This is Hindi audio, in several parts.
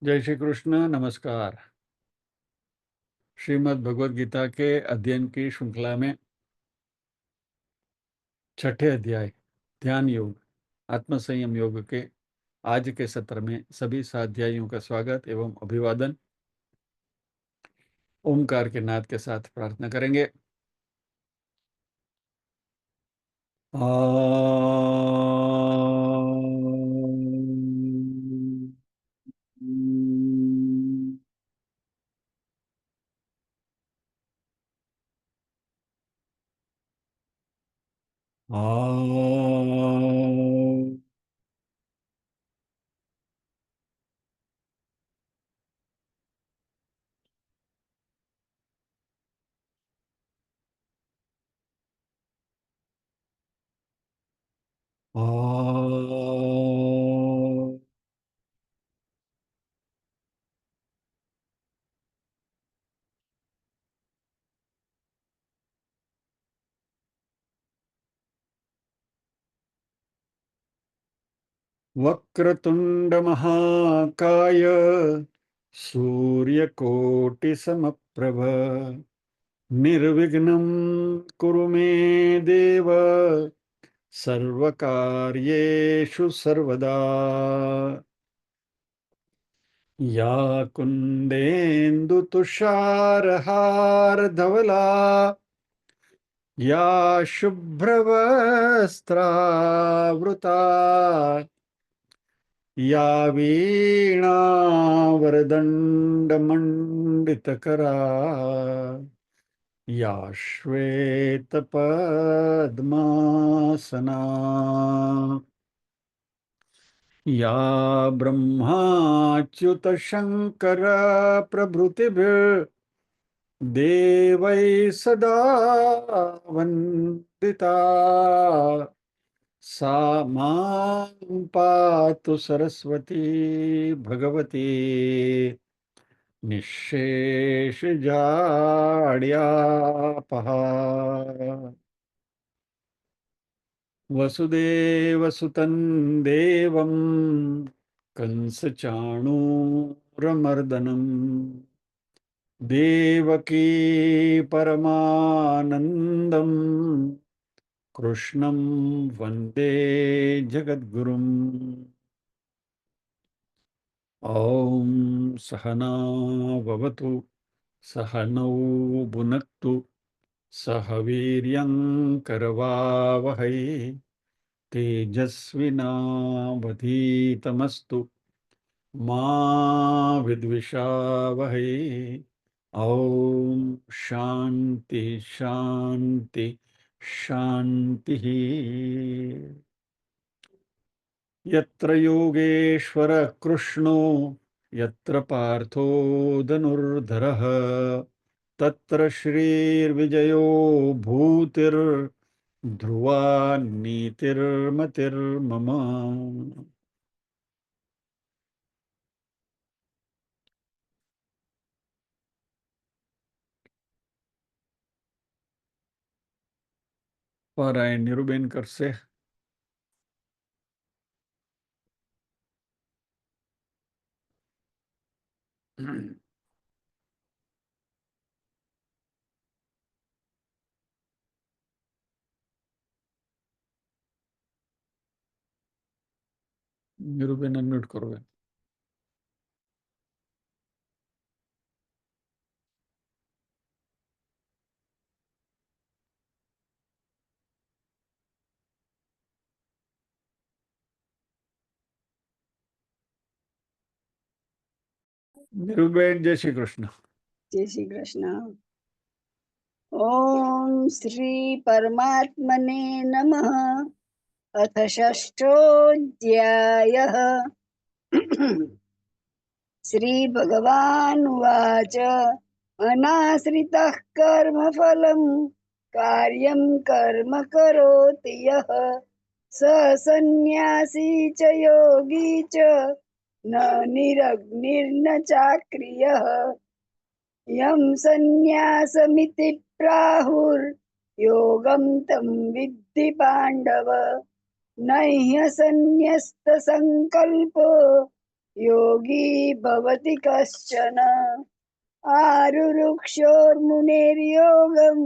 जय श्री कृष्ण। नमस्कार। श्रीमद् भगवद गीता के अध्ययन की श्रृंखला में छठे अध्याय ध्यान योग आत्म संयम योग के आज के सत्र में सभी साध्यायियों का स्वागत एवं अभिवादन। ओमकार के नाद के साथ प्रार्थना करेंगे। वक्रतुंड महाकाय सूर्यकोटि समप्रभ निर्विघ्नं कुरु मे देव सर्वकार्येषु सर्वदा। या कुन्देन्दु तुषारहारधवला या शुभ्रवस्त्रावृता या वीणावरदण्डमण्डितकरा या श्वेतपद्मासना या ब्रह्माच्युतशङ्कर प्रभृतिभिर्देवैः सदा वन्दिता सा मां पातु सरस्वती भगवती निःशेषजाड्यापहा। वसुदेवसुतं देवं कंसचाणूरमर्दनं देवकी परमानन्दं कृष्णं वन्दे जगद्गुरुम्। ॐ सहना भवतु सहनौ भुनक्तु सह वीर्यं करवावहै तेजस्विनावधीतमस्तु मा विद्विषावहै। ॐ शान्ति शान्ति शान्तिः। यत्र योगेश्वर कृष्णो यत्र पार्थो धनुर्धरः तत्र श्रीर्विजयो भूतिर्ध्रुवा नीतिर्मतिर्मम। पारायण निरुबेन करसे। निरुबेन अनम्यूट करो। निरुबेन जय श्री कृष्ण। जय श्री कृष्ण। ओम श्री परमात्मने नमः। अथ षष्ठोऽध्यायः। श्री भगवानुवाच अनाश्रितः कर्मफलं कार्यं कर्म करोति यः स सन्न्यासी च योगी च न निरग्निर्न चाक्रियः यं सन्न्यासमिति प्राहुर्योगं तं विद्धि पाण्डव। न ह्यसन्न्यस्तसङ्कल्पो योगी भवति कश्चन आरुरुक्षोर्मुनेर्योगं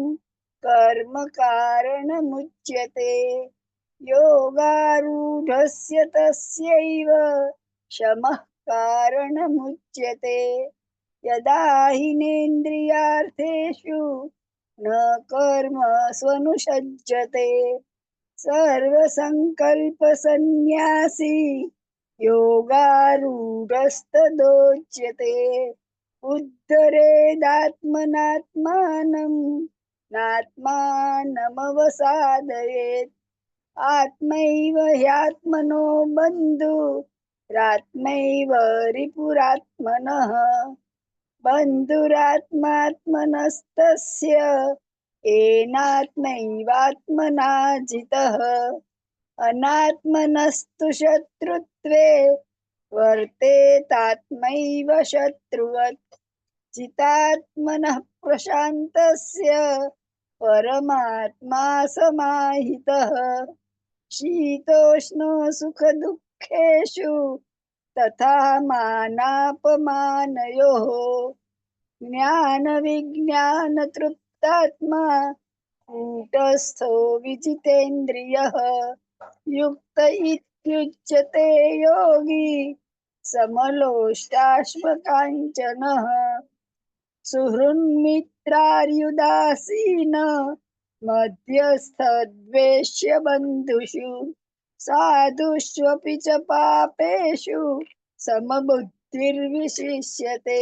कर्म कारणमुच्यते योगारूढस्य तस्यैव शमः कारणमुच्यते यदा हिनेन्द्रियार्थेषु न कर्मस्वनुषज्जते सर्वसङ्कल्पसन्न्यासी योगारूढस्तदोच्यते उद्धरेदात्मनात्मानं नात्मानमवसादयेत् आत्मैव ह्यात्मनो बन्धुरात्मैव रिपुरात्मनः बन्धुरात्मात्मनस्तस्य येनात्मैवात्मना जितः अनात्मनस्तु शत्रुत्वे वर्तेतात्मैव शत्रुवत् जितात्मनः प्रशान्तस्य परमात्मा समाहितः शीतोष्ण सुखदुःखेषु तथा मानापमानयोः ज्ञानविज्ञानतृप्तात्मा कूटस्थो विजितेन्द्रियः युक्त इत्युच्यते योगी समलोष्टाश्मकाञ्चनः सुहृन्मित्रार्युदासीन मध्यस्थद्वेष्य बन्धुषु साधुष्वपि च पापेषु समबुद्धिर्विशिष्यते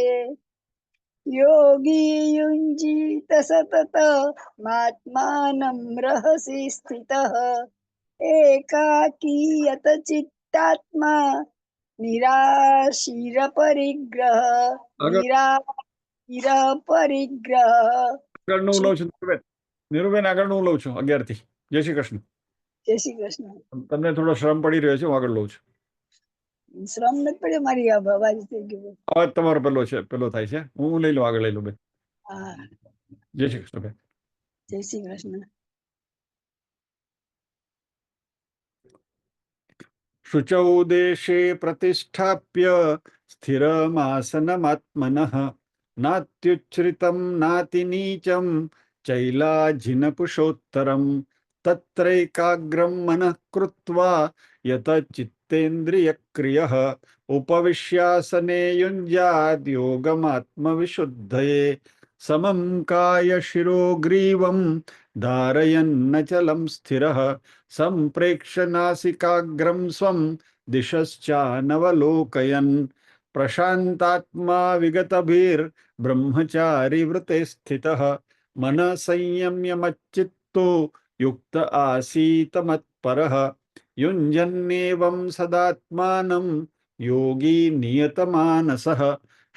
योगी युञ्जीत सततमात्मानं रहसि स्थितः एकाकीयत चित्तात्मा निराशीरपरिग्रह निराशीरपरिग्रह આગળનું લઉં છું નિરુબેન. નિરુબેન આગળનું લઉં છું 11 થી. જય શ્રી કૃષ્ણ. જય શ્રી કૃષ્ણ. તમને થોડો શ્રમ પડી રહ્યો છે, હું આગળ લઉં છું. શ્રમ નથી પડ્યો, મારી આ અવાજ થઈ ગયો. અવાજ તમારો પેલો છે, પેલો થાય છે. હું લઈ લઉં, આગળ લઈ લઉં બેન. હા, જય શ્રી કૃષ્ણ બેન. જય શ્રી કૃષ્ણ. शुचौ देशे प्रतिष्ठाप्य स्थिरमासनमात्मनः नात्युच्छ्रितं नातिनीचं चैलाजिनपुषोत्तरं तत्रैकाग्रं मनः कृत्वा यतचित्तेन्द्रियक्रियः उपविश्यासने युञ्जाद् योगमात्मविशुद्धये समं कायशिरो ग्रीवं धारयन्नचलं स्थिरः संप्रेक्ष्य नासिकाग्रं स्वं दिशश्चानवलोकयन् प्रशान्तात्मा विगतभिर्ब्रह्मचारी वृते स्थितः मनः संयम्य मच्चित्तो युक्त आसीत मत्परः युञ्जन्नेवं सदात्मानं योगी नियतमानसः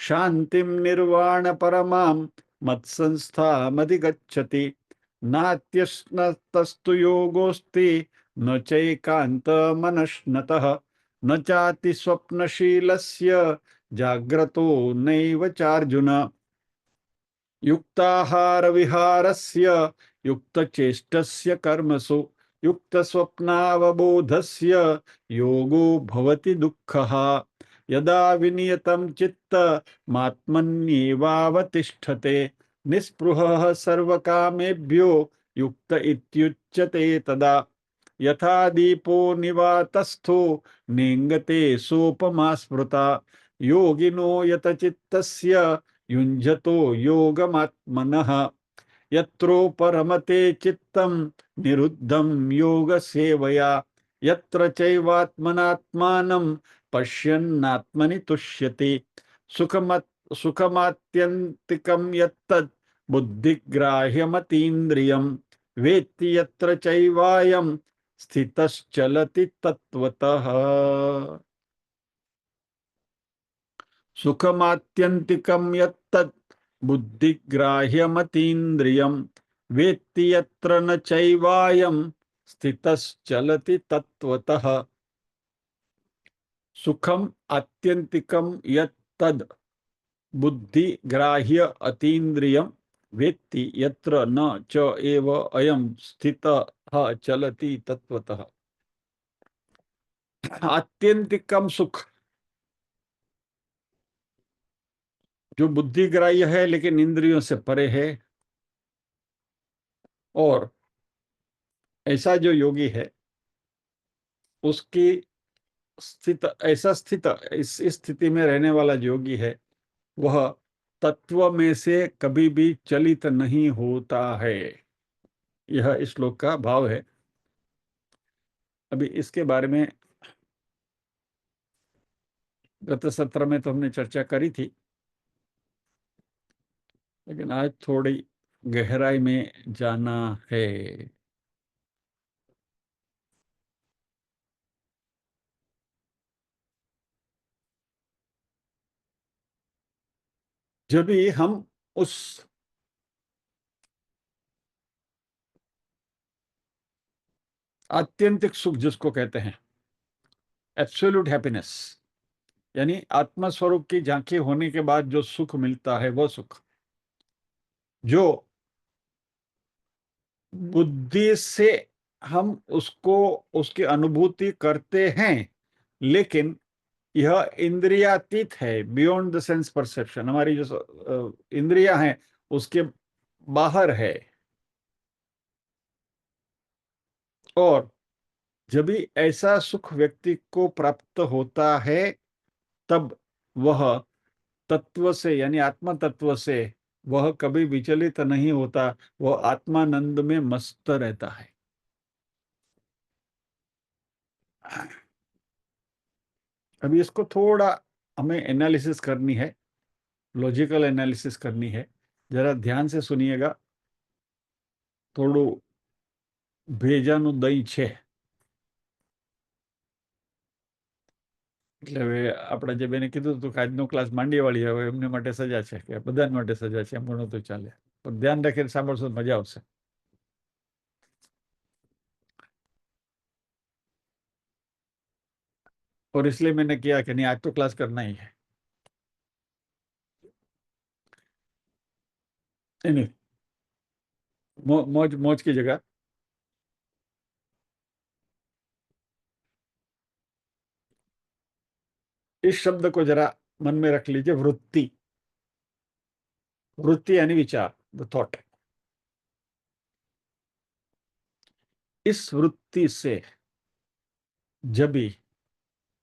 शान्तिं निर्वाणपरमां मत्संस्थामधिगच्छति नात्यश्नतस्तु योगोऽस्ति न चैकान्तमनश्नतः न चाति स्वप्नशीलस्य जाग्रतो नैव चार्जुन युक्ताहारविहारस्य युक्तचेष्टस्य कर्मसु युक्तस्वप्नावबोधस्य योगो भवति दुःखः यदा विनियतं चित्तमात्मन्येवावतिष्ठते निस्पृहः सर्वकामेभ्यो युक्त इत्युच्यते तदा यथा दीपो निवातस्थो नेङ्गते सोपमा स्मृता योगिनो यतचित्तस्य युञ्जतो योगमात्मनः यत्रोपरमते चित्तं निरुद्धं योगसेवया यत्र चैवात्मनात्मानं पश्यन्नात्मनि तुष्यति सुखमात्यन्तिकं यत्तद् बुद्धिग्राह्यमतीन्द्रियं वेत्ति यत्र चैवायं स्थितश्चलति तत्त्वतः सुखमात्यन्तिकं यत्तद् बुद्धिग्राह्यमतीन्द्रियं वेत्ति यत्र न चैवायं स्थितश्चलति तत्त्वतः सुखम आत्यंतिकम यत्तद् बुद्धिग्राह्य अतीन्द्रियं वेत्ति यत्र न च एव अयं स्थितः चलति तत्त्वतः आत्यंतिकम सुख जो बुद्धिग्राह्य है लेकिन इंद्रियों से परे है, और ऐसा जो योगी है उसकी इस स्थिति में रहने वाला जो योगी है वह तत्व में से कभी भी चलित नहीं होता है। यह इस श्लोक का भाव है। अभी इसके बारे में गत सत्र में तो हमने चर्चा करी थी, लेकिन आज थोड़ी गहराई में जाना है। जब भी हम उस आत्यंतिक सुख जिसको कहते हैं एब्सोल्यूट हैप्पीनेस, यानी आत्मा स्वरूप की झांकी होने के बाद जो सुख मिलता है, वो सुख जो बुद्धि से हम उसको उसकी अनुभूति करते हैं, लेकिन यह इंद्रियातीत है, बियॉन्ड द सेंस परसेप्शन। हमारी जो इंद्रियां हैं उसके बाहर है। और जब भी ऐसा सुख व्यक्ति को प्राप्त होता है तब वह तत्व से यानी आत्मा तत्व से वह कभी विचलित नहीं होता, वह आत्मानंद में मस्त रहता है। अभी इसको थोड़ा हमें एनालिसिस करनी है, लॉजिकल एनालिसिस करनी है। जरा ध्यान से सुनिएगा। थोड़ू भेजाનું દહીં છે, એટલે હવે આપણા જે બેને કીધું હતું કે આજનો ક્લાસ માંડીવાળી હવે એમને માટે સજા છે કે બધા માટે સજા છે, એમ ઘણું તો ચાલે, પણ ધ્યાન રાખીને સાંભળશો તો મજા આવશે। और इसलिए मैंने किया कि नहीं, आज तो क्लास करना ही है। नहीं, मौज मौज की जगह इस शब्द को जरा मन में रख लीजिए, वृत्ति। वृत्ति यानी विचार, द थॉट। इस वृत्ति से जब भी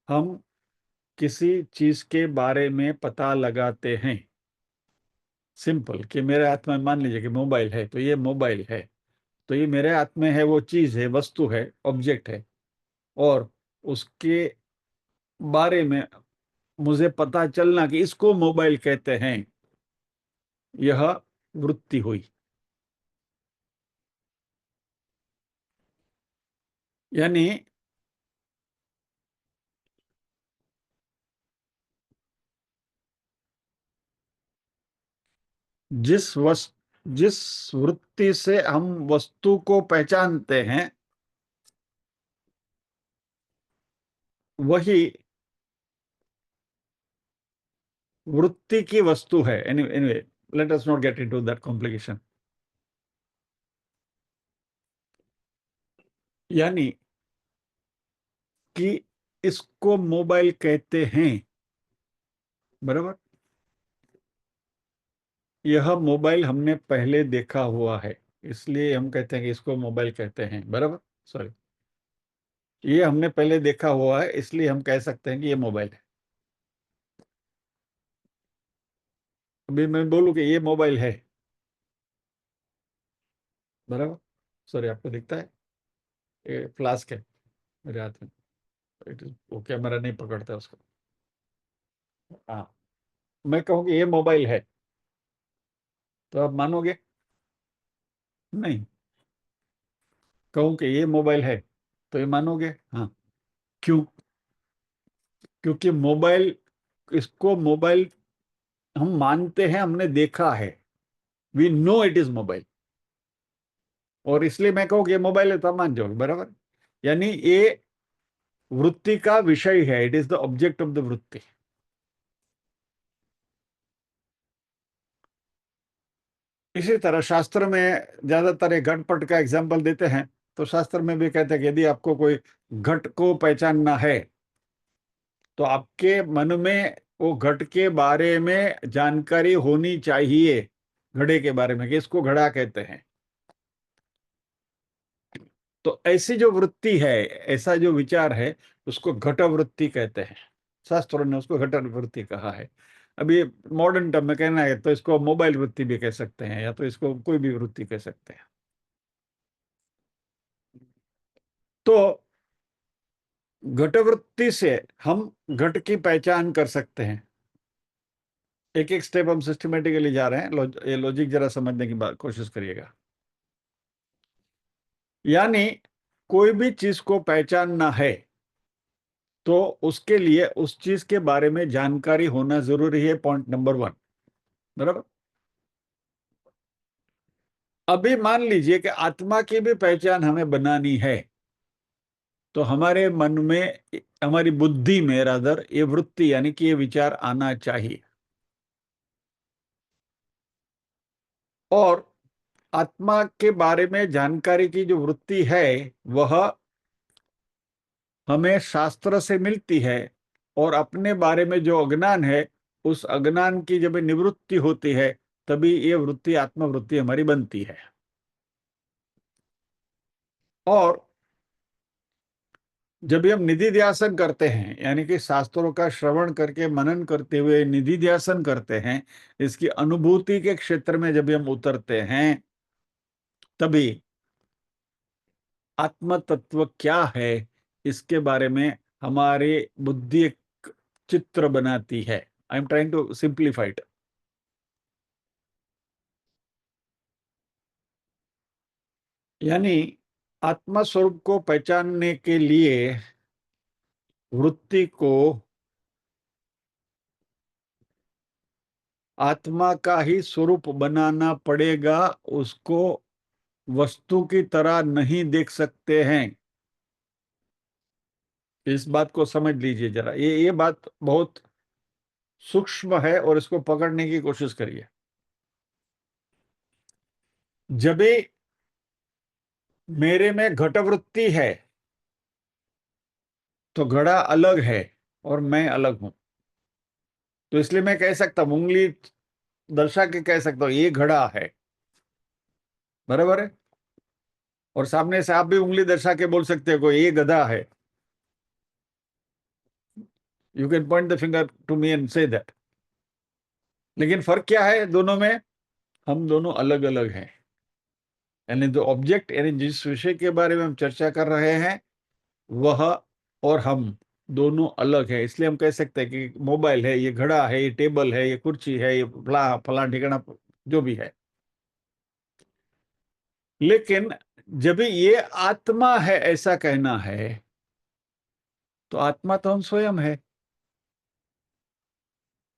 हम किसी चीज के बारे में पता लगाते हैं, सिंपल, कि मेरे हाथ में मान लीजिए कि मोबाइल है, तो ये मोबाइल है, तो ये मेरे हाथ में है, वो चीज है, वस्तु है, ऑब्जेक्ट है, और उसके बारे में मुझे पता चलना कि इसको मोबाइल कहते हैं, यह वृत्ति हुई। यानी जिस वृत्ति से हम वस्तु को पहचानते हैं वही वृत्ति की वस्तु है। Anyway, let us not get into that complication. यानी कि इसको मोबाइल कहते हैं, बराबर। यह मोबाइल हमने पहले देखा हुआ है, इसलिए हम कहते हैं कि इसको मोबाइल कहते हैं, बराबर। सॉरी, ये हमने पहले देखा हुआ है, इसलिए हम कह सकते हैं कि ये मोबाइल है। अभी मैं बोलूं कि ये मोबाइल है, बराबर। सॉरी, आपको दिखता है ये फ्लास्क है मेरे हाथ में, वो कैमरा नहीं पकड़ता उसको। हाँ, मैं कहूँ कि ये मोबाइल है, तो आप मानोगे? नहीं। कहूँ कि ये मोबाइल है, तो ये मानोगे? हाँ। क्यों? क्योंकि मोबाइल, इसको मोबाइल हम मानते हैं, हमने देखा है, we know it is mobile, और इसलिए मैं कहूँ कि ये मोबाइल है तो आप मान जाओगे, बराबर। यानी ये वृत्ति का विषय है, it is the object of the वृत्ति। इसी तरह शास्त्र में ज्यादातर एक घटपट का एग्जाम्पल देते हैं, तो शास्त्र में भी कहते हैं कि यदि आपको कोई घट को पहचानना है तो आपके मन में वो घट के बारे में जानकारी होनी चाहिए, घड़े के बारे में, कि इसको घड़ा कहते हैं। तो ऐसी जो वृत्ति है, ऐसा जो विचार है, उसको घट वृत्ति कहते हैं। शास्त्रों ने उसको घट वृत्ति कहा है। अभी मॉडर्न टर्म में कहना है तो इसको मोबाइल वृत्ति भी कह सकते हैं, या तो इसको कोई भी वृत्ति कह सकते हैं। तो घट वृत्ति से हम घट की पहचान कर सकते हैं। एक एक स्टेप हम सिस्टमेटिकली जा रहे हैं, ये लॉजिक जरा समझने की कोशिश करिएगा। यानी कोई भी चीज को पहचानना है तो उसके लिए उस चीज के बारे में जानकारी होना जरूरी है, पॉइंट नंबर 1। बराबर। अभी मान लीजिए कि आत्मा की भी पहचान हमें बनानी है, तो हमारे मन में, हमारी बुद्धि में रादर, ये वृत्ति यानी कि ये विचार आना चाहिए। और आत्मा के बारे में जानकारी की जो वृत्ति है वह हमें शास्त्र से मिलती है, और अपने बारे में जो अज्ञान है उस अज्ञान की जब निवृत्ति होती है तभी ये वृत्ति, आत्मवृत्ति हमारी बनती है। और जब भी हम निधि ध्यासन करते हैं, यानी कि शास्त्रों का श्रवण करके मनन करते हुए निधि ध्यासन करते हैं, इसकी अनुभूति के क्षेत्र में जब भी हम उतरते हैं, तभी आत्म तत्व क्या है इसके बारे में हमारी बुद्धि एक चित्र बनाती है। I am trying to simplify it. यानी आत्मा स्वरूप को पहचानने के लिए वृत्ति को आत्मा का ही स्वरूप बनाना पड़ेगा, उसको वस्तु की तरह नहीं देख सकते हैं। इस बात को समझ लीजिए जरा, ये बात बहुत सूक्ष्म है और इसको पकड़ने की कोशिश करिए। जब भी मेरे में घटवृत्ति है तो घड़ा अलग है और मैं अलग हूं। तो इसलिए मैं कह सकता हूं, उंगली दर्शा के कह सकता हूं ये घड़ा है, बराबर है। और सामने से आप भी उंगली दर्शा के बोल सकते हो ये गधा है। You can point the finger to me and say that. लेकिन फर्क क्या है दोनों में? हम दोनों अलग अलग हैं। यानी जो ऑब्जेक्ट, यानी जिस विषय के बारे में हम चर्चा कर रहे हैं, वह और हम दोनों अलग है। इसलिए हम कह सकते हैं कि मोबाइल है, ये घड़ा है, ये टेबल है, ये कुर्सी है, ये फला फला ठिकाना जो भी है। लेकिन जब ये आत्मा है ऐसा कहना है, तो आत्मा तो हम स्वयं है।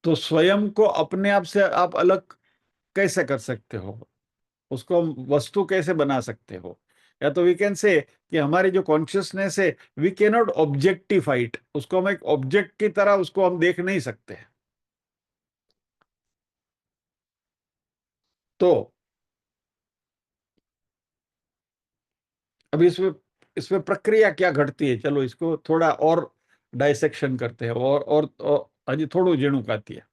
तो स्वयं को अपने आप से आप अलग कैसे कर सकते हो? उसको हम वस्तु कैसे बना सकते हो? या तो वी कैन से कि हमारी जो कॉन्शियसनेस है, we can not objectify it, उसको हम एक ऑब्जेक्ट की तरह उसको हम देख नहीं सकते। तो अभी इसमें प्रक्रिया क्या घटती है, चलो इसको थोड़ा और डाइसेक्शन करते हैं, और अजी थोड़ू जीणु काती है।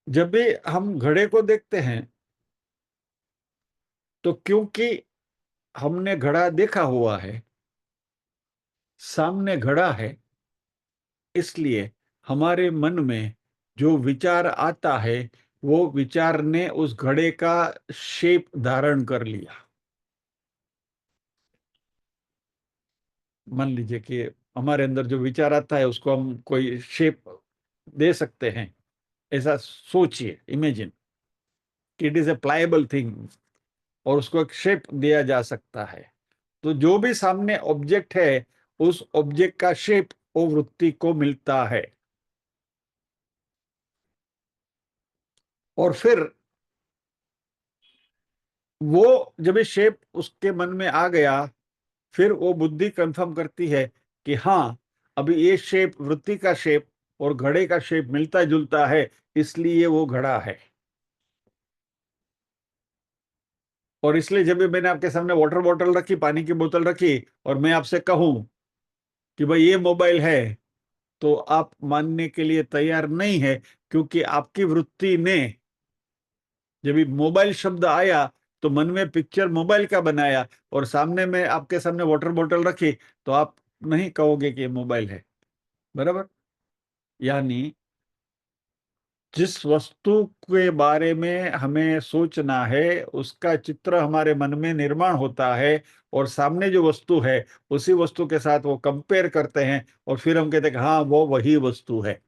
जब भी हम घड़े को देखते हैं तो क्योंकि हमने घड़ा देखा हुआ है, सामने घड़ा है, इसलिए हमारे मन में जो विचार आता है वो विचार ने उस घड़े का शेप धारण कर लिया। मान लीजिए कि हमारे अंदर जो विचार आता है उसको हम कोई शेप दे सकते हैं। ऐसा सोचिए, इमेजिन कि it is a pliable thing, और उसको एक शेप दिया जा सकता है। तो जो भी सामने ऑब्जेक्ट है, उस ऑब्जेक्ट का शेप वो वृत्ति को मिलता है। और फिर वो जब ये शेप उसके मन में आ गया, फिर वो बुद्धि कंफर्म करती है कि हाँ, अभी ये शेप, वृत्ति का शेप और घड़े का शेप मिलता जुलता है, इसलिए वो घड़ा है। और इसलिए जब भी मैंने आपके सामने वाटर बॉटल रखी, पानी की बोतल रखी, और मैं आपसे कहूं कि भाई ये मोबाइल है, तो आप मानने के लिए तैयार नहीं है, क्योंकि आपकी वृत्ति ने जब ये मोबाइल शब्द आया तो मन में पिक्चर मोबाइल का बनाया, और सामने में आपके सामने वाटर बॉटल रखी, तो आप नहीं कहोगे कि ये मोबाइल है। बराबर? यानी जिस वस्तु के बारे में हमें सोचना है, उसका चित्र हमारे मन में निर्माण होता है, और सामने जो वस्तु है उसी वस्तु के साथ वो कंपेयर करते हैं, और फिर हम कहते हैं कि हाँ वो वही वस्तु है।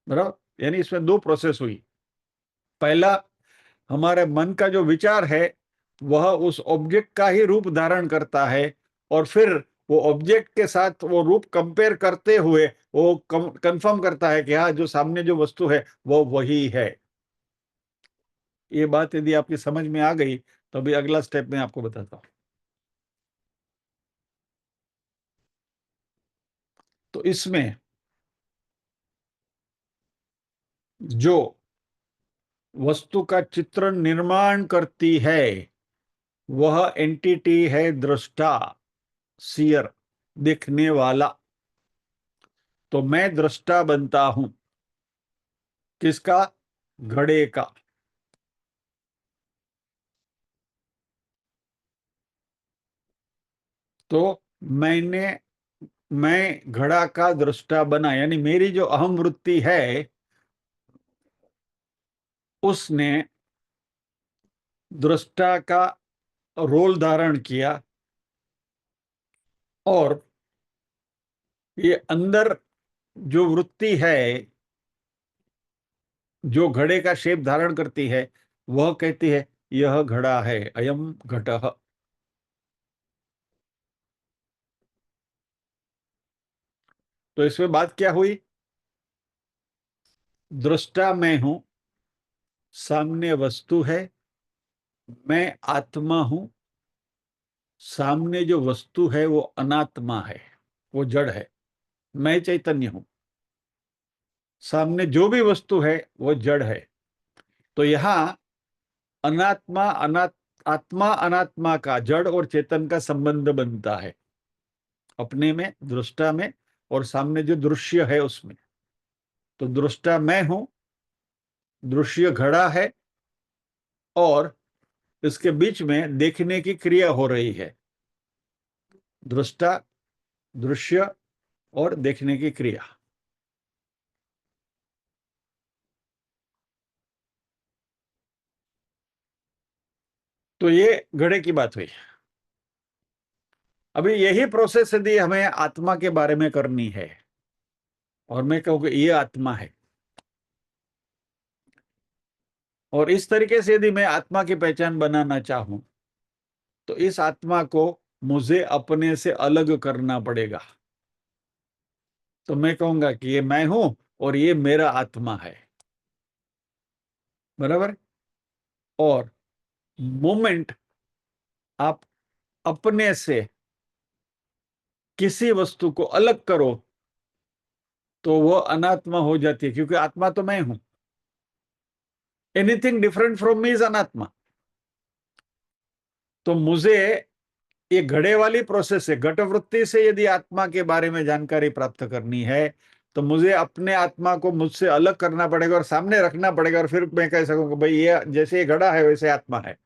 बराबर? यानी इसमें दो प्रोसेस हुई। पहला, हमारे मन का जो विचार है वह उस ऑब्जेक्ट का ही रूप धारण करता है, और फिर वो ऑब्जेक्ट के साथ वो रूप कंपेयर करते हुए वो कंफर्म करता है कि हाँ जो सामने जो वस्तु है वो वही है। ये बात यदि आपकी समझ में आ गई तो अभी अगला स्टेप मैं आपको बताता हूं। तो इसमें जो वस्तु का चित्र निर्माण करती है वह एंटिटी है दृष्टा, सीयर, देखने वाला। तो मैं दृष्टा बनता हूं। किसका? घड़े का। तो मैं घड़ा का दृष्टा बना, यानी मेरी जो अहम वृत्ति है उसने दृष्टा का रोल धारण किया, और ये अंदर जो वृत्ति है जो घड़े का शेप धारण करती है वह कहती है यह घड़ा है, अयम घटः। तो इसमें बात क्या हुई? दृष्टा मैं हूं, सामने वस्तु है, मैं आत्मा हूं, सामने जो वस्तु है वो अनात्मा है, वो जड़ है, मैं चैतन्य हूं। सामने जो भी वस्तु है वो जड़ है। तो यहां अनात्मा आत्मा अनात्मा का, जड़ और चेतन का संबंध बनता है अपने में, दृष्टा में, और सामने जो दृश्य है उसमें। तो दृष्टा मैं हूं, दृश्य घड़ा है, और इसके बीच में देखने की क्रिया हो रही है। दृष्टा, दृश्य और देखने की क्रिया। तो ये घड़े की बात हुई। अभी यही प्रोसेस यदि हमें आत्मा के बारे में करनी है, और मैं कहूँ कि ये आत्मा है, और इस तरीके से यदि मैं आत्मा की पहचान बनाना चाहूं, तो इस आत्मा को मुझे अपने से अलग करना पड़ेगा। तो मैं कहूंगा कि ये मैं हूं और ये मेरा आत्मा है। बराबर? और मोमेंट आप अपने से किसी वस्तु को अलग करो तो वो अनात्मा हो जाती है, क्योंकि आत्मा तो मैं हूं। Anything different from me is अनात्मा। तो मुझे ये घड़े वाली प्रोसेस है, घट वृत्ति से यदि आत्मा के बारे में जानकारी प्राप्त करनी है तो मुझे अपने आत्मा को मुझसे अलग करना पड़ेगा और सामने रखना पड़ेगा, और फिर मैं कह सकूंगा भाई ये जैसे ये घड़ा है वैसे आत्मा है,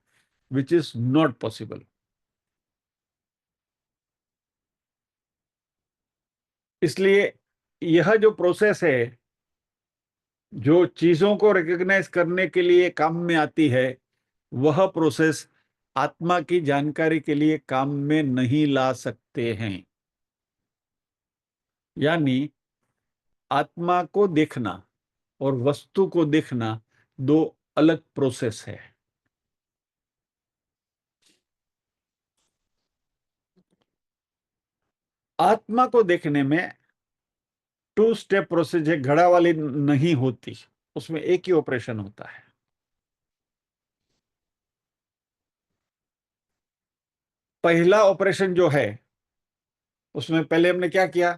विच इज नॉट पॉसिबल। इसलिए यह जो प्रोसेस है जो चीजों को रिकॉग्नाइज करने के लिए काम में आती है, वह प्रोसेस आत्मा की जानकारी के लिए काम में नहीं ला सकते हैं। यानी आत्मा को देखना और वस्तु को देखना दो अलग प्रोसेस है। आत्मा को देखने में टू स्टेप प्रोसेस है, घड़ा वाली नहीं होती, उसमें एक ही ऑपरेशन होता है। पहला ऑपरेशन जो है उसमें पहले हमने क्या किया,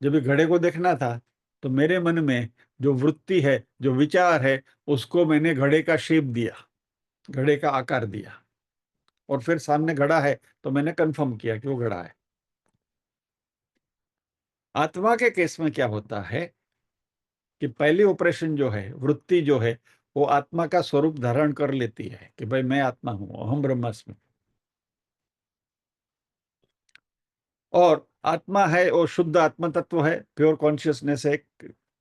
जब ये घड़े को देखना था तो मेरे मन में जो वृत्ति है, जो विचार है, उसको मैंने घड़े का शेप दिया, घड़े का आकार दिया, और फिर सामने घड़ा है तो मैंने कंफर्म किया कि वो घड़ा है। आत्मा के केस में क्या होता है कि पहली ऑपरेशन जो है, वृत्ति जो है, वो आत्मा का स्वरूप धारण कर लेती है कि भाई मैं आत्मा हूं, अहम ब्रह्मास्मि। और आत्मा है और शुद्ध आत्म तत्व है, प्योर कॉन्शियसनेस है,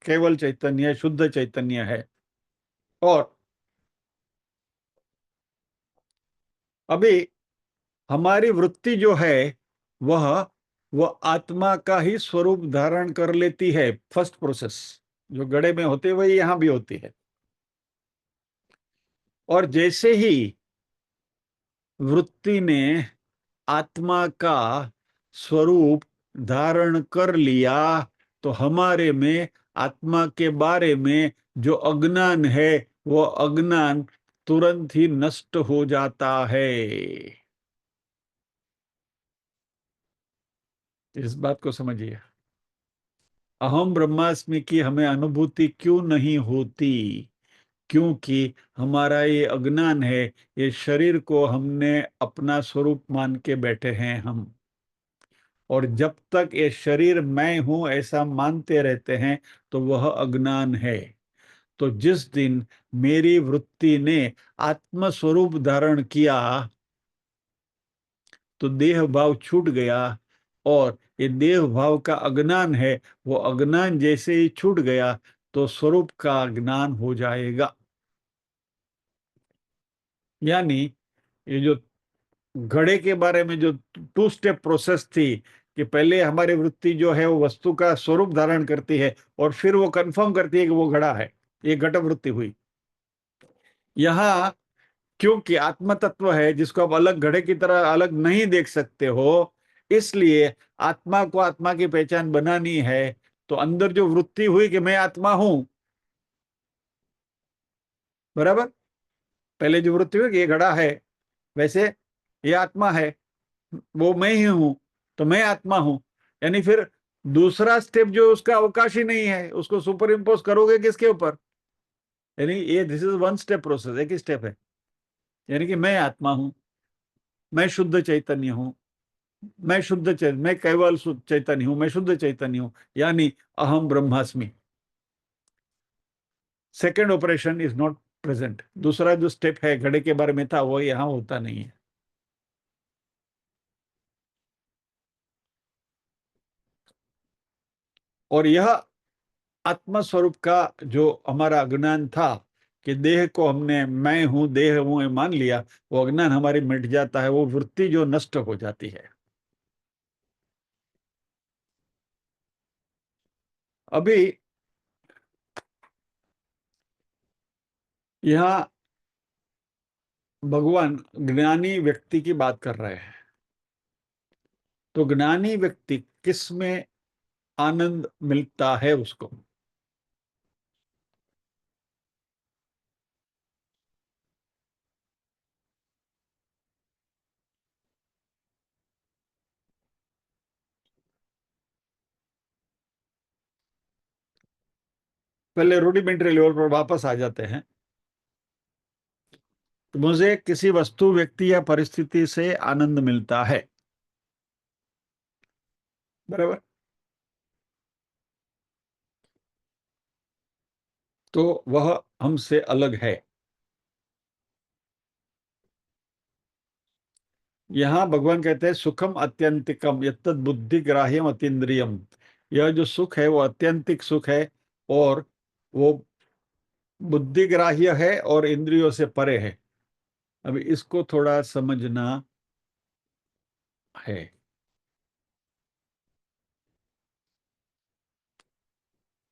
केवल चैतन्य है, शुद्ध चैतन्य है। और अभी हमारी वृत्ति जो है वह वह आत्मा का ही स्वरूप धारण कर लेती है। फर्स्ट प्रोसेस जो गड़े में होती है वही यहां भी होती है। और जैसे ही वृत्ति ने आत्मा का स्वरूप धारण कर लिया तो हमारे में आत्मा के बारे में जो अज्ञान है वो अज्ञान तुरंत ही नष्ट हो जाता है। इस बात को समझिए। अहम ब्रह्मास्मि की हमें अनुभूति क्यों नहीं होती? क्योंकि हमारा ये अज्ञान है, ये शरीर को हमने अपना स्वरूप मान के बैठे हैं हम। और जब तक ये शरीर मैं हूं ऐसा मानते रहते हैं तो वह अज्ञान है। तो जिस दिन मेरी वृत्ति ने आत्म स्वरूप धारण किया तो देह भाव छूट गया। और ये देह भाव का अज्ञान है, वो अज्ञान जैसे ही छूट गया तो स्वरूप का ज्ञान हो जाएगा। यानी ये जो घड़े के बारे में जो टू स्टेप प्रोसेस थी कि पहले हमारी वृत्ति जो है वो वस्तु का स्वरूप धारण करती है और फिर वो कंफर्म करती है कि वो घड़ा है, ये घट वृत्ति हुई। यहाँ क्योंकि आत्म तत्व है जिसको आप अलग घड़े की तरह अलग नहीं देख सकते हो, इसलिए आत्मा को आत्मा की पहचान बनानी है। तो अंदर जो वृत्ति हुई कि मैं आत्मा हूं, बराबर, पहले जो वृत्ति हुई कि ये घड़ा है, वैसे ये आत्मा है, वो मैं ही हूं, तो मैं आत्मा हूं। यानी फिर दूसरा स्टेप जो उसका अवकाश ही नहीं है, उसको सुपर इम्पोज करोगे किसके ऊपर? यानी ये this is one step process, एक ही स्टेप है। यानी कि मैं आत्मा हूं, मैं शुद्ध चैतन्य हूं, मैं केवल चैतन्य हूं, मैं शुद्ध चैतन्य हूं, यानी अहम ब्रह्मास्मि। Second operation is not present. दूसरा जो स्टेप है घड़े के बारे में था वो यहां होता नहीं है। और यह आत्म स्वरूप का जो हमारा अज्ञान था कि देह को हमने मैं हूं, देह हूं ये मान लिया, वो अज्ञान हमारी मिट जाता है, वो वृत्ति जो नष्ट हो जाती है। अभी यहां भगवान ज्ञानी व्यक्ति की बात कर रहे हैं। तो ज्ञानी व्यक्ति किस में आनंद मिलता है उसको? पहले रूडिमेंट्री लेवल पर वापस आ जाते हैं। तो मुझे किसी वस्तु, व्यक्ति या परिस्थिति से आनंद मिलता है, बराबर। तो वह हमसे अलग है। यहां भगवान कहते हैं सुखम अत्यंतिकम यत्तद् बुद्धि ग्राह्यम अतीन्द्रियम। यह जो सुख है वो अत्यंतिक सुख है और वो बुद्धिग्राह्य है और इंद्रियों से परे है। अभी इसको थोड़ा समझना है।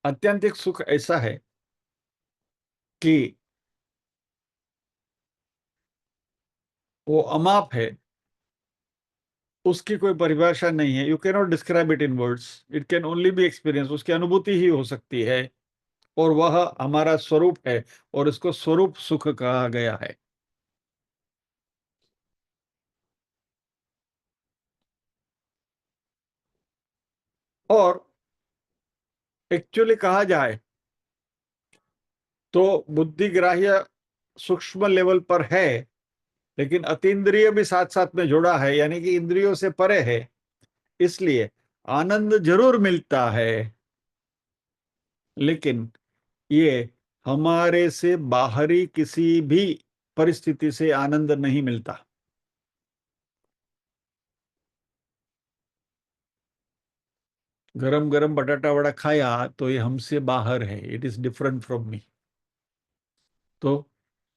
आत्यंतिक सुख ऐसा है कि वो अमाप है, उसकी कोई परिभाषा नहीं है। You can not describe it in words, it can only B experience. उसकी अनुभूति ही हो सकती है और वह हमारा स्वरूप है और इसको स्वरूप सुख कहा गया है। और एक्चुअली कहा जाए तो बुद्धिग्राह्य सूक्ष्म लेवल पर है, लेकिन अतीन्द्रिय भी साथ साथ में जुड़ा है, यानी कि इंद्रियों से परे है, इसलिए आनंद जरूर मिलता है, लेकिन ये हमारे से बाहरी किसी भी परिस्थिति से आनंद नहीं मिलता। गरम गरम बटाटा वड़ा खाया तो ये हमसे बाहर है, it is different from me, तो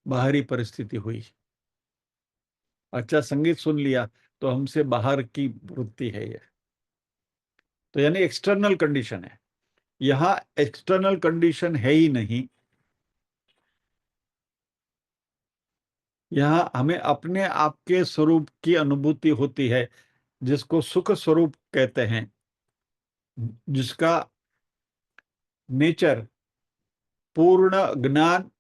बाहरी परिस्थिति हुई। अच्छा संगीत सुन लिया तो हमसे बाहर की वृत्ति है ये, तो यानी एक्सटर्नल कंडीशन है। यहां एक्सटर्नल कंडीशन है ही नहीं, यहां हमें अपने आप के स्वरूप की अनुभूति होती है, जिसको सुख स्वरूप कहते हैं, जिसका नेचर पूर्ण ज्ञान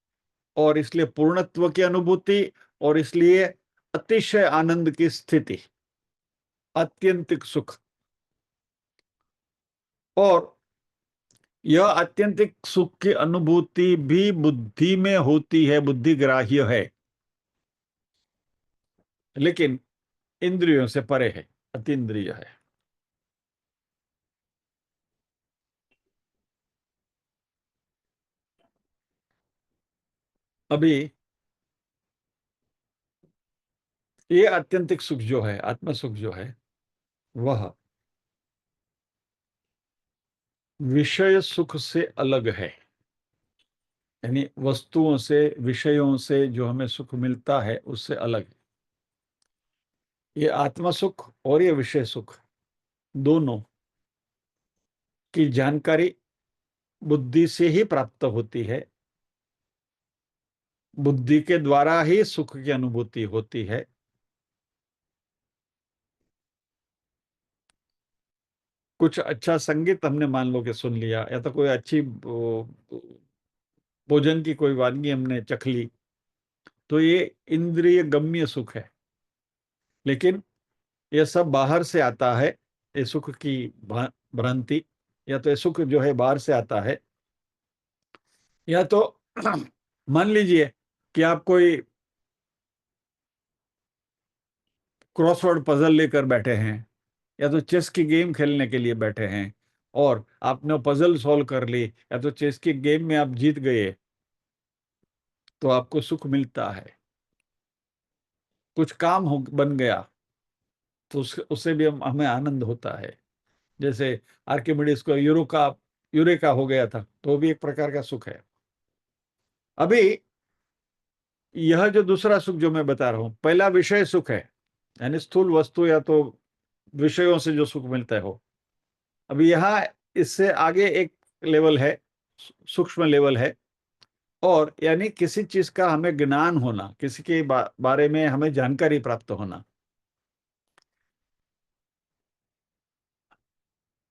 और इसलिए पूर्णत्व की अनुभूति और इसलिए अतिशय आनंद की स्थिति, आत्यंतिक सुख। और यह आत्यंतिक सुख की अनुभूति भी बुद्धि में होती है, बुद्धिग्राह्य है, लेकिन इंद्रियों से परे है, अतीन्द्रिय है। अभी ये आत्यंतिक सुख जो है, आत्म सुख जो है, वह विषय सुख से अलग है, यानी वस्तुओं से, विषयों से जो हमें सुख मिलता है उससे अलग है। ये आत्म सुख और ये विषय सुख दोनों की जानकारी बुद्धि से ही प्राप्त होती है, बुद्धि के द्वारा ही सुख की अनुभूति होती है। कुछ अच्छा संगीत हमने मान लो कि सुन लिया, या तो कोई अच्छी भोजन की कोई वानगी हमने चख ली, तो ये इंद्रिय गम्य सुख है, लेकिन यह सब बाहर से आता है। ये सुख की भ्रांति, या तो ये सुख जो है बाहर से आता है, या तो मान लीजिए कि आप कोई क्रॉसवर्ड पजल लेकर बैठे हैं, या तो चेस की गेम खेलने के लिए बैठे हैं, और आपने पजल सॉल्व कर ली, या तो चेस की गेम में आप जीत गए, तो आपको सुख मिलता है। कुछ काम हो बन गया तो उससे भी हमें आनंद होता है। जैसे आर्किमिडीज को यूरेका हो गया था, तो भी एक प्रकार का सुख है। अभी यह जो दूसरा सुख जो मैं बता रहा हूं, पहला विषय सुख है, यानी स्थूल वस्तु या तो विषयों से जो सुख मिलता है हो। अभी यहाँ इससे आगे एक लेवल है, सूक्ष्म लेवल है, और यानी किसी चीज का हमें ज्ञान होना, किसी के बारे में हमें जानकारी प्राप्त होना।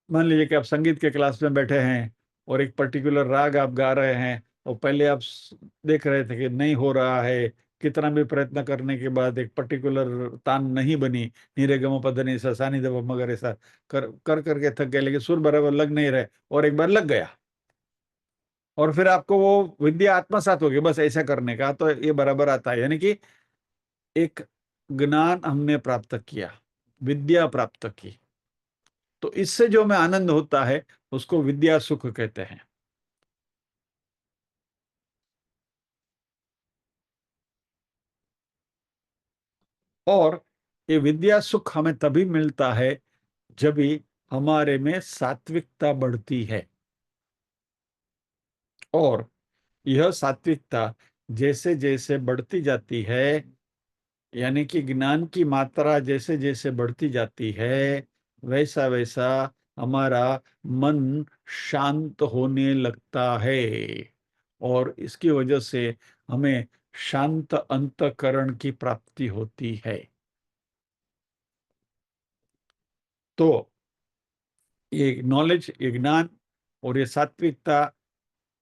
मान लीजिए कि आप संगीत के क्लास में बैठे हैं और एक पर्टिकुलर राग आप गा रहे हैं, और पहले आप देख रहे थे कि नहीं हो रहा है, कितना भी प्रयत्न करने के बाद एक पर्टिकुलर तान नहीं बनी, नीरे गम पद नहीं सा सा नी ध मगर ऐसा कर कर करके थक गए, लेकिन सुर बराबर लग नहीं रहे, और एक बार लग गया, और फिर आपको वो विद्या आत्मसात होगी बस ऐसा करने का, तो ये बराबर आता है। यानी कि एक ज्ञान हमने प्राप्त किया, विद्या प्राप्त की, तो इससे जो हमें आनंद होता है उसको विद्या सुख कहते हैं। और ये विद्या सुख हमें तभी मिलता है जब भी हमारे में सात्विकता बढ़ती है, और यह सात्विकता जैसे जैसे बढ़ती जाती है, यानी कि ज्ञान की मात्रा जैसे जैसे बढ़ती जाती है, वैसा वैसा हमारा मन शांत होने लगता है, और इसकी वजह से हमें शांत अंतःकरण की प्राप्ति होती है। तो ये नॉलेज, ये ज्ञान और ये सात्विकता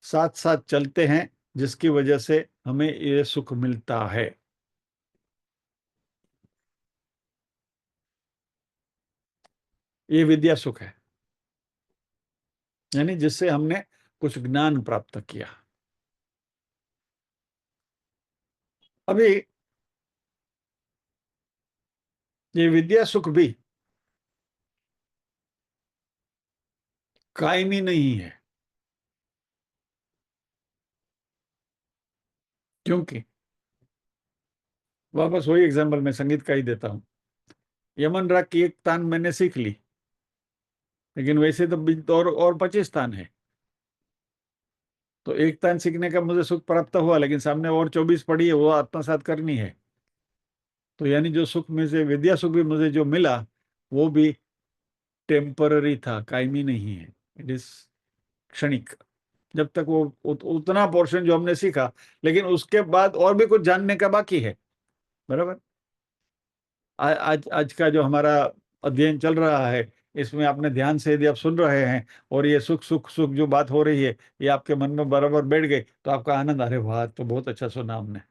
साथ साथ चलते हैं, जिसकी वजह से हमें ये सुख मिलता है। ये विद्या सुख है, यानी जिससे हमने कुछ ज्ञान प्राप्त किया। अभी ये विद्या सुख भी कायमी नहीं है, क्योंकि वापस वही एग्जाम्पल मैं संगीत का ही देता हूं। यमन राग की एक तान मैंने सीख ली, लेकिन वैसे तो और 25 तान है। तो एक तान सीखने का मुझे सुख प्राप्त हुआ, लेकिन सामने और 24 पड़ी है, वो आत्मसात करनी है। तो यानी जो सुख में से विद्या सुख भी मुझे जो मिला, वो भी टेम्पररी था, कायमी नहीं है। इट इज क्षणिक। जब तक वो उतना पोर्शन जो हमने सीखा, लेकिन उसके बाद और भी कुछ जानने का बाकी है। बराबर। आज आज का जो हमारा अध्ययन चल रहा है, इसमें आपने ध्यान से यदि आप सुन रहे हैं, और ये सुख सुख सुख जो बात हो रही है, ये आपके मन में बराबर बैठ गई, तो आपका आनंद, अरे वाह, तो बहुत अच्छा सुना हमने।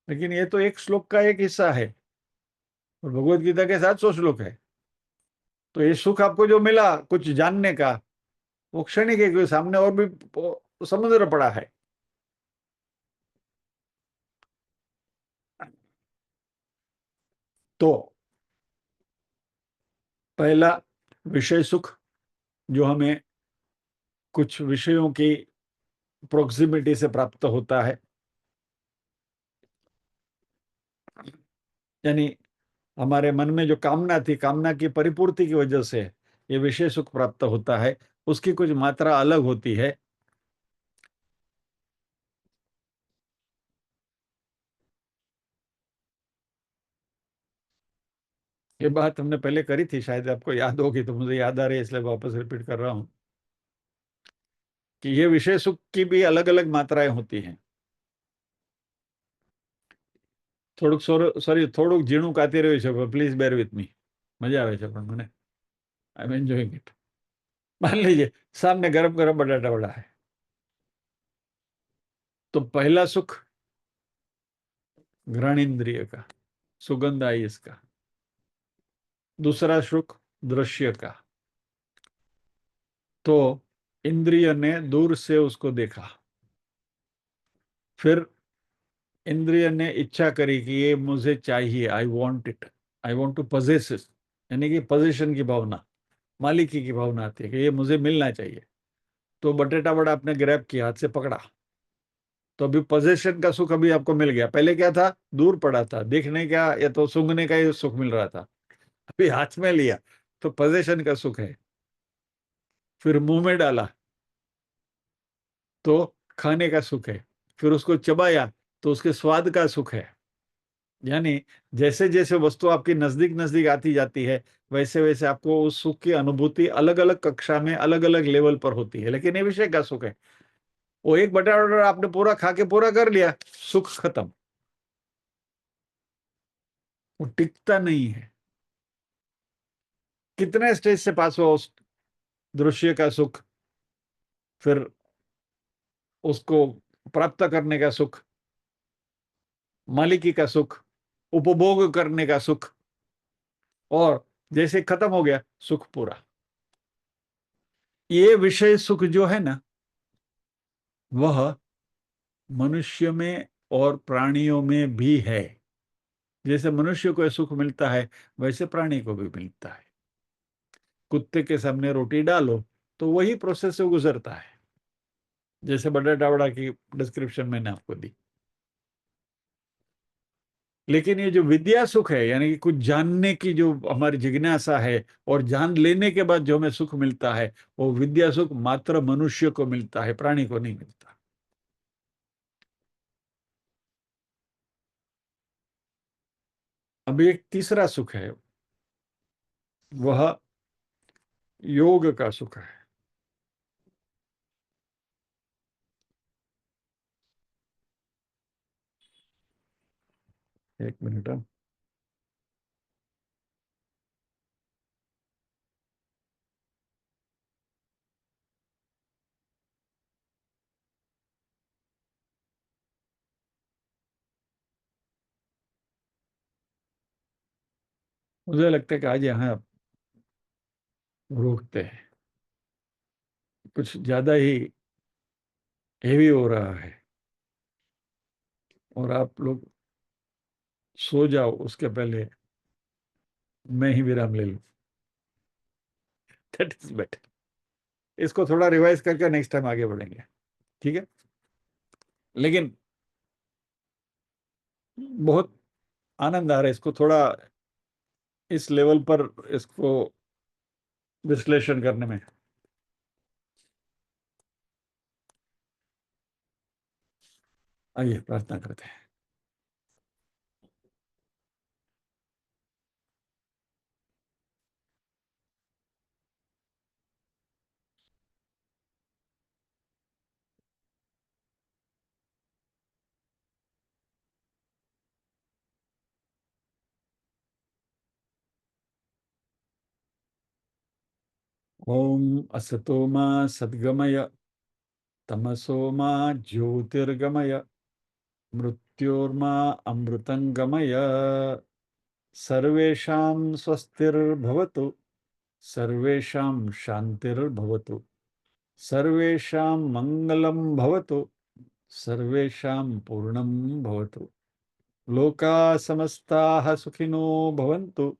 लेकिन ये तो एक श्लोक का एक हिस्सा है, और भगवत गीता के 700 श्लोक है। तो ये सुख आपको जो मिला कुछ जानने का, वो क्षणिक है, क्योंकि सामने और भी समुद्र पड़ा है। तो पहला विषय सुख, जो हमें कुछ विषयों की प्रोक्सिमिटी से प्राप्त होता है, यानी हमारे मन में जो कामना थी, कामना की परिपूर्ति की वजह से ये विषय सुख प्राप्त होता है। उसकी कुछ मात्रा अलग होती है। ये बात हमने पहले करी थी, शायद आपको याद होगी, तो मुझे याद आ रही है, इसलिए वापस रिपीट कर रहा हूं कि ये विषय सुख की भी अलग अलग मात्राएं होती हैं। થોડુંક સોરી થોડુંક ઝીણું કાતી રહ્યું છે, પ્લીઝ બેર વિથ મી। મજા આવે છે પણ મને, आई एम एंजॉइंग इट। मान लीजिए सामने गरम गरम बटाटा वड़ा है, तो पहला सुख घ्राण इंद्रिय का, सुगंध आई इसका। दूसरा सुख दृश्य का, तो इंद्रिय ने दूर से उसको देखा। फिर इंद्रिय ने इच्छा करी कि ये मुझे चाहिए, I want it, I want to possess it, यानी कि पोजीशन की भावना, मालिकी की भावना आती है कि ये मुझे मिलना चाहिए। तो बटेटा वड़ा आपने ग्रैब किया, हाथ से पकड़ा, तो अभी पोजेशन का सुख अभी आपको मिल गया। पहले क्या था, दूर पड़ा था, देखने का या तो सूंघने का ही सुख मिल रहा था। अभी हाथ में लिया तो पोजेशन का सुख है। फिर मुंह में डाला तो खाने का सुख है। फिर उसको चबाया तो उसके स्वाद का सुख है। यानी जैसे जैसे वस्तु आपकी नजदीक नजदीक आती जाती है, वैसे वैसे आपको उस सुख की अनुभूति अलग अलग कक्षा में अलग अलग लेवल पर होती है। लेकिन ये विषय का सुख है। वो एक बटाटा आपने पूरा खा के पूरा कर लिया, सुख खत्म, वो टिकता नहीं है। कितने स्टेज से पास हुआ उस दृश्य का सुख, फिर उसको प्राप्त करने का सुख, मालिकी का सुख, उपभोग करने का सुख, और जैसे खत्म हो गया सुख पूरा। ये विषय सुख जो है ना, वह मनुष्य में और प्राणियों में भी है। जैसे मनुष्य को सुख मिलता है, वैसे प्राणी को भी मिलता है। कुत्ते के सामने रोटी डालो तो वही प्रोसेस से गुजरता है, जैसे बटाटा वड़ा की डिस्क्रिप्शन मैंने आपको दी। लेकिन ये जो विद्या सुख है, यानी कि कुछ जानने की जो हमारी जिज्ञासा है, और जान लेने के बाद जो हमें सुख मिलता है, वो विद्या सुख मात्र मनुष्य को मिलता है, प्राणी को नहीं मिलता। अब एक तीसरा सुख है, वह योग का सुख है। एक मिनट। मुझे लगता है कि आज यहाँ रोकते हैं, कुछ ज्यादा ही हेवी हो रहा है। और आप लोग सो जाओ उसके पहले मैं ही विराम ले लूं। That is better. इसको थोड़ा रिवाइज करके नेक्स्ट टाइम आगे बढ़ेंगे, ठीक है। लेकिन बहुत आनंद आ रहा है इसको थोड़ा इस लेवल पर इसको विश्लेषण करने में। आइए प्रार्थना करते हैं। ओम असतो मा सद्गमय तमसो मा ज्योतिर्गमय मृत्योर्मा अमृतंगमय। सर्वेषां स्वस्तिर्भवतु, सर्वेषां शान्तिर्भवतु, सर्वेषां मङ्गलं भवतु, सर्वेषां पूर्णं भवतु। लोकाः समस्ताः सुखिनो भवन्तु,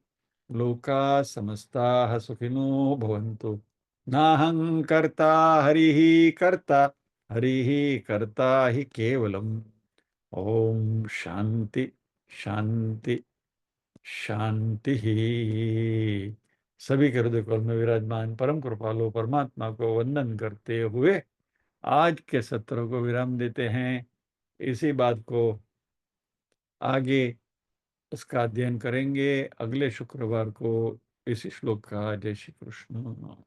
लोकाः समस्ताः सुखिनो भवन्तु। नाहं कर्ता हरिः कर्ता, हरिः कर्ता हि केवलम्। ओम शांति शांति शांति ही। सभी के हृदय कमल में विराजमान परम कृपालु परमात्मा को वंदन करते हुए आज के सत्र को विराम देते हैं। इसी बात को आगे इसका अध्ययन करेंगे अगले शुक्रवार को इसी श्लोक का। जय श्री कृष्ण।